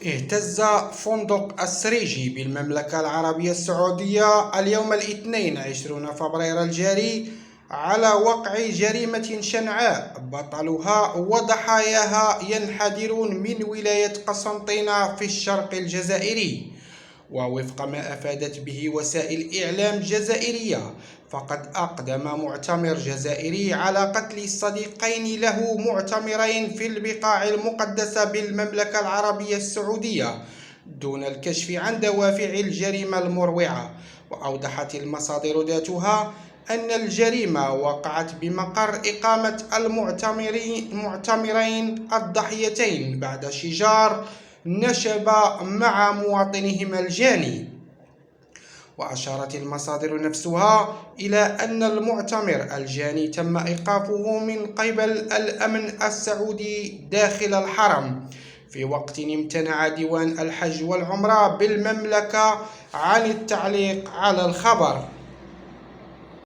اهتز فندق السريجي بالمملكة العربية السعودية اليوم الاثنين 20 فبراير الجاري على وقع جريمة شنعاء بطلها وضحاياها ينحدرون من ولاية قسنطينة في الشرق الجزائري. ووفق ما أفادت به وسائل الإعلام الجزائرية، فقد أقدم معتمر جزائري على قتل صديقين له معتمرين في البقاع المقدسة بالمملكة العربية السعودية دون الكشف عن دوافع الجريمة المروعة. وأوضحت المصادر ذاتها أن الجريمة وقعت بمقر إقامة المعتمرين الضحيتين بعد شجار نشب مع مواطنهما الجاني. وأشارت المصادر نفسها إلى أن المعتمر الجاني تم إيقافه من قبل الأمن السعودي داخل الحرم في وقت امتنع ديوان الحج والعمرة بالمملكة عن التعليق على الخبر.